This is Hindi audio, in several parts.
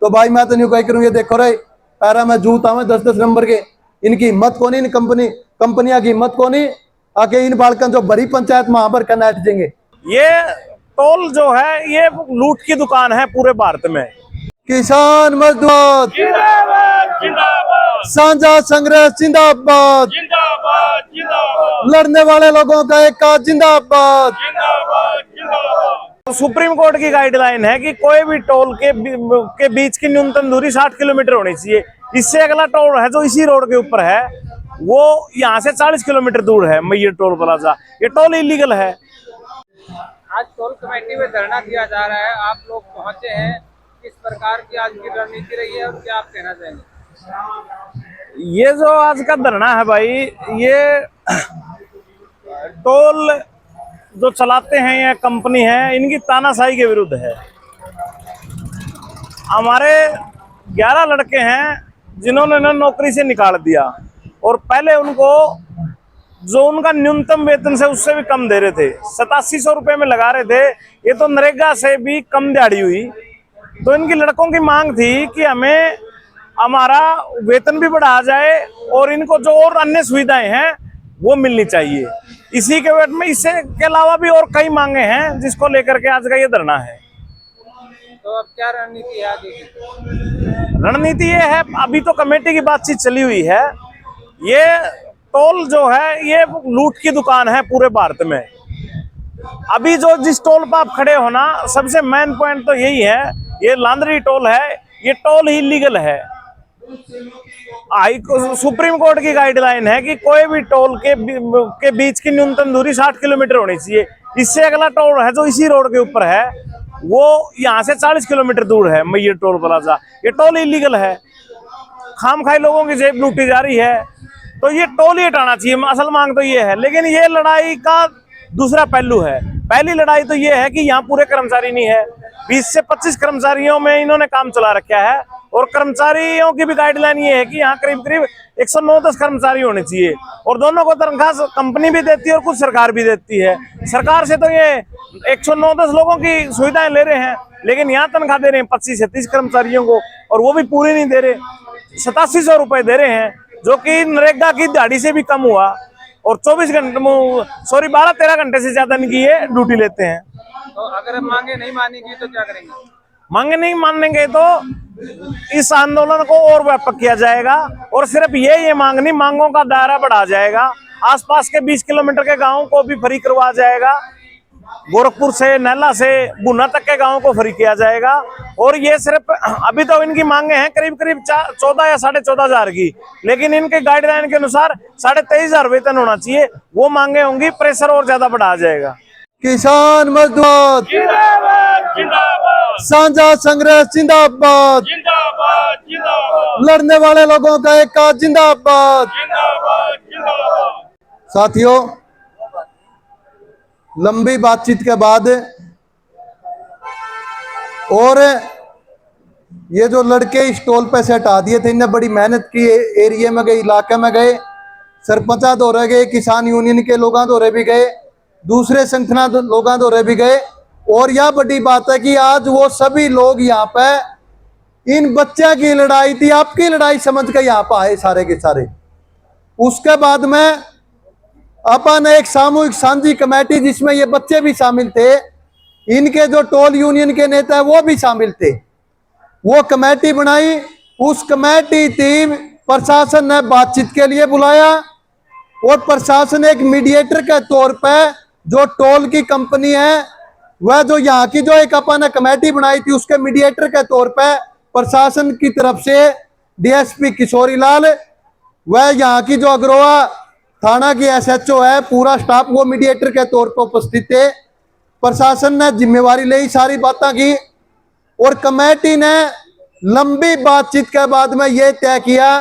तो भाई मैं तो नहीं कह करूँ, ये देखो रे पैरा में जूता में 10-10 नंबर के, इनकी हिम्मत को नहीं, इन कंपनियां की हिम्मत को नहीं, आके इन बालकन जो बड़ी पंचायत वहां पर करना हटेंगे। ये टोल जो है ये लूट की दुकान है पूरे भारत में। किसान मजदूर जिंदाबाद जिंदाबाद, साझा संघर्ष जिंदाबाद, जिंदाबाद जिंदाबाद, लड़ने वाले लोगों का एक जिंदाबाद। जिंदाबाद जिंदाबाद। सुप्रीम कोर्ट की गाइडलाइन है कि कोई भी टोल के बीच की न्यूनतम दूरी 60 किलोमीटर होनी चाहिए। इससे अगला टोल है जो इसी रोड के ऊपर है, वो यहाँ से 40 किलोमीटर दूर है, मैयर टोल प्लाजा। ये टोल इलीगल है। आज टोल कमेटी में धरना दिया जा रहा है, आप लोग पहुंचे हैं, किस प्रकार की आज की रणनीति रही है और क्या आप कहना चाहेंगे? ये जो आज का धरना है भाई, ये टोल जो चलाते हैं या कंपनी है, इनकी तानाशाही के विरुद्ध है। हमारे 11 लड़के हैं जिन्होंने नौकरी से निकाल दिया, और पहले उनको जो उनका न्यूनतम वेतन से उससे भी कम दे रहे थे, 8700 रुपये में लगा रहे थे। ये तो नरेगा से भी कम दिहाड़ी हुई। तो इनकी लड़कों की मांग थी कि हमें हमारा वेतन भी बढ़ाया जाए और इनको जो और अन्य सुविधाएं हैं वो मिलनी चाहिए। इसी के वेट में इससे के अलावा भी और कई मांगे हैं जिसको लेकर के आज का ये धरना है। तो अब क्या रणनीति है आगे की? रणनीति ये है, अभी तो कमेटी की बातचीत चली हुई है। ये टोल जो है ये लूट की दुकान है पूरे भारत में। अभी जो जिस टोल पर आप खड़े हो ना, सबसे मेन पॉइंट तो यही है, ये लांदरी टोल है, ये टोल ही इलीगल है। सुप्रीम कोर्ट की गाइडलाइन है कि कोई भी टोल के बीच की न्यूनतम दूरी 60 किलोमीटर होनी चाहिए। इससे अगला टोल है जो इसी रोड के ऊपर है, वो यहाँ से 40 किलोमीटर दूर है, मैयर टोल प्लाजा। ये टोल इलीगल है, खामखाई लोगों की जेब लूटी जा रही है। तो ये टोल ही हटाना चाहिए, असल मांग तो ये है। लेकिन ये लड़ाई का दूसरा पहलू है। पहली लड़ाई तो ये है कि यहाँ पूरे कर्मचारी नहीं है, 20 से 25 कर्मचारियों में इन्होंने काम चला रखा है। और कर्मचारियों की भी गाइडलाइन ये है कि यहाँ करीब करीब 109-10 कर्मचारी होने चाहिए, और दोनों को तनख्वाह कंपनी भी देती है और कुछ सरकार भी देती है। सरकार से तो ये 109-10 लोगों की सुविधाएं ले रहे हैं, लेकिन यहाँ तनख्वाह दे रहे हैं 25 से 30 कर्मचारियों को, और वो भी पूरी नहीं दे रहे। 8700 रुपये दे रहे हैं, जो कि नरेगा की दिहाड़ी से भी कम हुआ, और 12-13 घंटे से ज्यादा इनकी ये ड्यूटी लेते हैं। तो अगर मांगे नहीं मानेगी तो क्या करेंगे? मांगे नहीं मानेंगे तो इस आंदोलन को और व्यापक किया जाएगा, और सिर्फ ये मांग नहीं, मांगों का दायरा बढ़ा जाएगा। आसपास के 20 किलोमीटर के गांवों को भी फ्री करवा जाएगा, गोरखपुर से नैला से बुना तक के गांवों को फ्री किया जाएगा। और ये सिर्फ अभी तो इनकी मांगे हैं करीब करीब 14 या 14,500 की, लेकिन इनके गाइडलाइन के अनुसार 23,500 वेतन होना चाहिए। वो मांगे होंगी, प्रेशर और ज्यादा बढ़ा जाएगा। किसान मजदूर जिंदाबाद जिंदाबाद, साझा संघर्ष जिंदाबाद, जिंदाबाद जिंदाबाद, लड़ने वाले लोगों का एक जिंदाबाद। जिंदाबाद जिंदाबाद। साथियों, लंबी बातचीत के बाद और ये जो लड़के इस टोल पे से हटा दिए थे, इन्हें बड़ी मेहनत की, एरिया में गए, इलाके में गए, सरपंचा दौरे गए, किसान यूनियन के लोगों दौरे भी गए, दूसरे संगठन लोगों दौरे भी गए। और यह बड़ी बात है कि आज वो सभी लोग यहाँ पे इन बच्चे की लड़ाई थी, आपकी लड़ाई समझ के यहाँ पे आए सारे के सारे। उसके बाद में अपन एक सामूहिक साझी कमेटी, जिसमें ये बच्चे भी शामिल थे, इनके जो टोल यूनियन के नेता है वो भी शामिल थे, वो कमेटी बनाई। उस कमेटी टीम प्रशासन ने बातचीत के लिए बुलाया, और प्रशासन एक मीडिएटर के तौर पे जो टोल की कंपनी है, वह जो यहाँ की जो एक अपन ने कमेटी बनाई थी, उसके मीडिएटर के तौर पे प्रशासन की तरफ से डीएसपी किशोरी लाल, वह यहाँ की जो अग्रोहा थाना की एसएचओ है, पूरा स्टाफ वो मीडिएटर के तौर पर उपस्थित थे। प्रशासन ने जिम्मेवारी ली, सारी बातें की, और कमेटी ने लंबी बातचीत के बाद में यह तय किया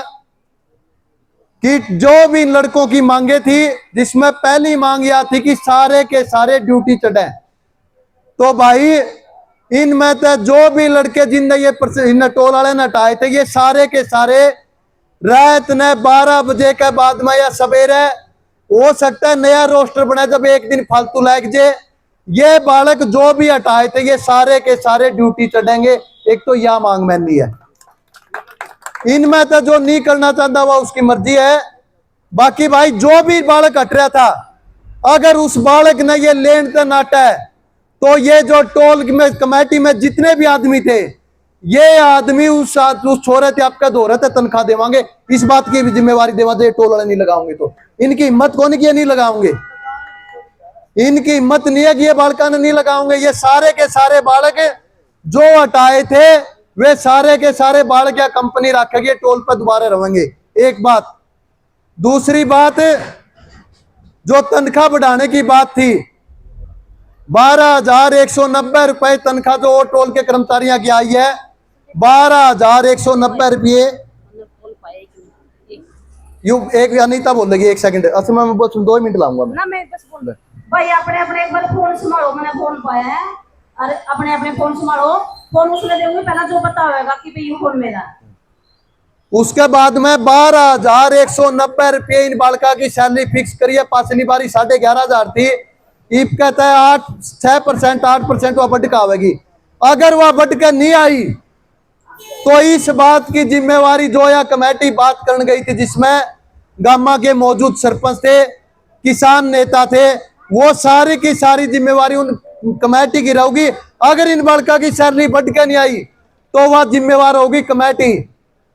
कि जो भी लड़कों की मांगे थी, जिसमें पहली मांग यह थी कि सारे के सारे ड्यूटी चढ़े। तो भाई इनमें से जो भी लड़के जिनने ये टोल वाले ने हटाए थे, ये सारे के सारे रात ने 12 बजे के बाद में या सवेरे, हो सकता है नया रोस्टर बने, जब एक दिन फालतू लग जाए ये बालक जो भी हटाए थे ये सारे के सारे ड्यूटी चढ़ेंगे। एक तो यह मांग मैंनी है, इनमें तो जो नहीं करना चाहता वो उसकी मर्जी है। बाकी भाई जो भी बालक हट रहा था, अगर उस बालक ने ये लेन देन नाटा है तो ये जो टोल में कमेटी में जितने भी आदमी थे, ये आदमी उस छोरे थे आपका धो रहे थे तनख्वाह देवांगे। इस बात की भी जिम्मेवारी देवा दे, टोल वाले नहीं लगाओगे तो इनकी हिम्मत कौन की नहीं लगाओगे, इनकी हिम्मत नहीं है कि ये बालका ने नहीं लगाओगे। ये सारे के सारे बालक जो हटाए थे वे सारे के सारे बालक या कंपनी रखेगी, टोल पर दोबारा रहेंगे। एक बात। दूसरी बात, जो तनख्वाह बढ़ाने की बात थी, 12,190 रुपए तनख्वाह जो टोल के कर्मचारियों की आई है, 12,190 रुपये। यू एक अनीता बोल लगी, एक सेकंड, अच्छा मैं बस 2 मिनट लाऊंगा ना, मैं बस बोल भाई अपने अपने एक बार फोन संभालो, मैंने फोन पाया है, अरे अपने अपने फोन संभालो, फोन उसने देंगे पहला जो पता होगा कि भाई ये फोन मेरा है। उसके बाद में 12,190 रुपये इन बालका की सैलरी फिक्स करिए। पिछली बारी 11,500 थी, इब कहता है 6% 8% वह बढ़ आवेगी। अगर वह बढ़ के नहीं आई तो इस बात की जिम्मेवारी जो या कमेटी बात करने गई थी, जिसमें गामा के मौजूद सरपंच थे, किसान नेता थे, वो सारी की सारी जिम्मेवारी उन कमेटी की रहेगी। अगर इन बालका की सैलरी बढ़ के नहीं आई तो वह जिम्मेवार होगी कमेटी,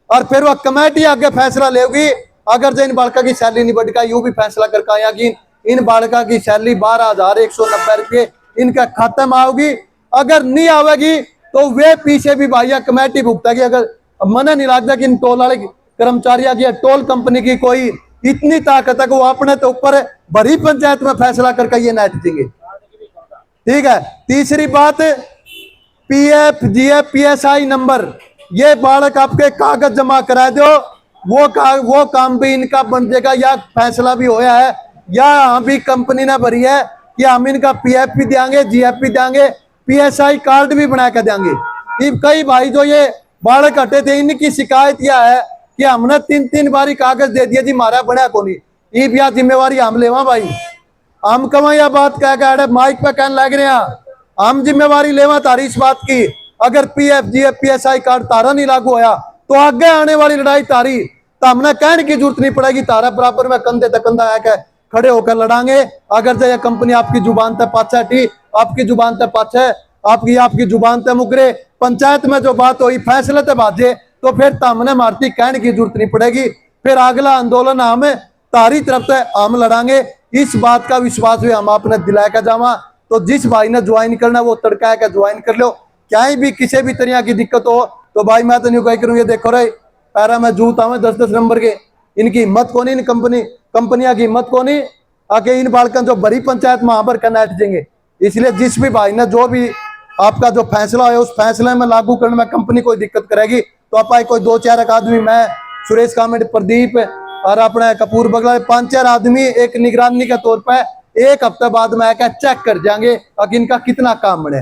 और फिर वह कमेटी आगे फैसला लेगी। अगर जो इन बालका की सैलरी नहीं बढ़ गई, यू भी फैसला करके आया कि इन बालका की सैलरी 12,190 रुपये इनका खाते में आओगी। अगर नहीं आवेगी तो वे पीछे भी भाइया कमेटी भुगतेगी। अगर मन नहीं लगता कि इन टोल वाले कर्मचारियों की टोल कंपनी की कोई इतनी ताकत है कि वो अपने तो ऊपर बड़ी पंचायत में फैसला करके ये नाट देंगे। ठीक है। तीसरी बात, PF GF PSI नंबर, ये बालक आपके कागज जमा करा दो, वो काम भी इनका बन जाएगा, या फैसला भी होया है, या हम भी कंपनी ने भरी है कि हम इनका PF भी देंगे, GF भी देंगे, PSI कार्ड भी बना के देंगे। कई भाई जो ये बालक हटे थे, इनकी शिकायत यह है कि हमने 3-3 बारी कागज दे दिया जी, मारा बना को नहीं। यह जिम्मेवारी हम लेवा भाई, हम कमा यह बात कह के माइक पे कहने लग रहे हैं, हम जिम्मेवारी लेवा तारी इस बात की। अगर PF GF PSI कार्ड तारा नहीं लागू होया तो आगे आने वाली लड़ाई तारी, तो हमने कहने की जरूरत नहीं पड़ेगी, तारा बराबर में कंधे तक कंधा आके खड़े होकर लड़ांगे। अगर जो कंपनी आपकी जुबान तक पाछा टी, आपकी जुबान तक पाछा, आपकी जुबान तक मुकरे, पंचायत में जो बात हुई फैसले तक बाजे, तो फिर हमने मारती कहने की जरूरत नहीं पड़ेगी। फिर अगला आंदोलन हम तारी तरफ से हम लड़ांगे। इस बात का विश्वास भी हम आपने दिलाया का जावा। तो जिस भाई ने ज्वाइन करना वो तड़का है ज्वाइन कर लो। क्या भी किसी भी तरह की दिक्कत हो तो भाई मैं तो नहीं कह करूँ, ये देखो रे पैरा में जूत आवे 10-10 नंबर के, इनकी हिम्मत को नहीं, इन कंपनियां की हिम्मत को नहीं आके इन बालकन जो बड़ी पंचायत में पर करना हटेंगे। इसलिए जिस भी भाई ने जो भी आपका जो फैसला है उस फैसले में लागू करने में कंपनी कोई दिक्कत करेगी तो आप कोई 2-4 आदमी, मैं सुरेश कामेट, प्रदीप और अपने कपूर बगला, 5-4 आदमी एक निगरानी के तौर पर 1 हफ्ते बाद में आकर चेक कर जाएंगे कि इनका कितना काम बने।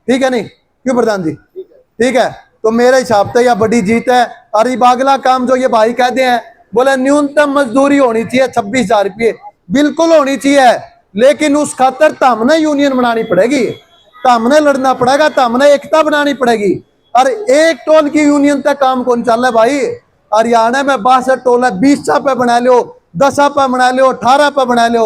ठीक है नहीं, क्यों प्रधान जी? ठीक है। तो मेरे हिसाब से यह बड़ी जीत है। और ये बागला काम जो ये भाई कहते हैं, बोले न्यूनतम मजदूरी होनी चाहिए 26,000 रुपये, बिल्कुल होनी चाहिए, लेकिन उस खातर तो हमने यूनियन बनानी पड़ेगी, तो हमने लड़ना पड़ेगा, तो हमने एकता बनानी पड़ेगी। और एक टोल की यूनियन तक काम कौन चल रहा है भाई? हरियाणा में 62 टोल है, 20 पे बना लो, 10 पे बना लो, 18 पे बना लो।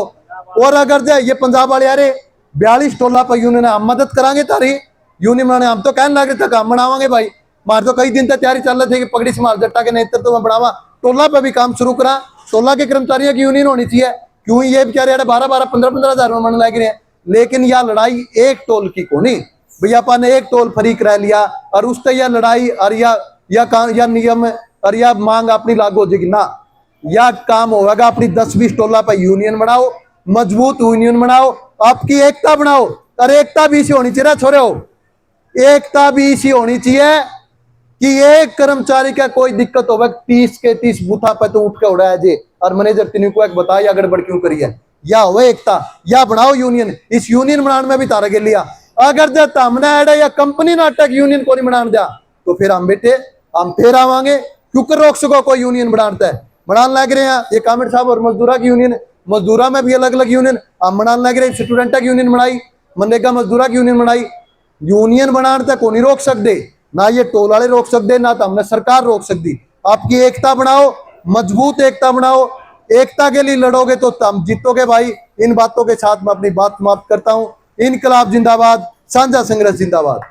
और अगर जो ये पंजाब वाले यारे 42 टोला पर यूनियन, हम मदद करांगे तारी यूनियन बनाने। हम तो कहने लगे थे हम बनावांगे भाई, मार तो कई दिन तक तैयारी चल रही थी कि पगड़ी संभाल जट्टा के नेतृत्व में बनावा, टोला पे भी काम शुरू करा। टोला के कर्मचारियों की यूनियन होनी चाहिए, क्यों ये बेचारे 12-12, 15-15 हजार में मन लग रहे हैं। लेकिन यह लड़ाई एक टोल की को नहीं भैया, अपन ने एक टोल फ्री करा लिया और उससे यह लड़ाई और या नियम और यह मांग अपनी लागू हो जाएगी ना। यह काम होगा अपनी 10-20 टोला पर यूनियन बनाओ, मजबूत यूनियन बनाओ, आपकी एकता बनाओ। और एकता भी इसी होनी चाहिए छोरे हो, एकता भी इसी होनी चाहिए कि एक कर्मचारी का कोई दिक्कत होगा 30 के 30 बूथा पे तो उठ के उड़ाया जे और मैनेजर तीन को एक बताया गड़बड़ क्यों करी है, या हो एकता या बनाओ यूनियन। इस यूनियन बनाने में भी तारा के लिया। अगर जब हमने ऐड या कंपनी नाटक यूनियन को नहीं बनाने दिया तो फिर हम बेटे हम फिर आवांगे, क्योंकि रोक सको कोई यूनियन बनाता है। बनाने लग रहे हैं ये कामेट साहब और मजदूरा की यूनियन, मजदूरा में भी अलग अलग यूनियन हम बनाने लग रहे हैं। स्टूडेंटा की यूनियन बनाई, मनरेगा मजदूरा की यूनियन बनाई। यूनियन बनाने तक को नहीं रोक सकते, ना ये टोल वाले रोक सकते, ना तो हमने सरकार रोक सकती। आपकी एकता बनाओ, मजबूत एकता बनाओ, एकता के लिए लड़ोगे तो हम जीतोगे भाई। इन बातों के साथ मैं अपनी बात समाप्त करता हूं। इनकलाब जिंदाबाद, साझा संघर्ष जिंदाबाद।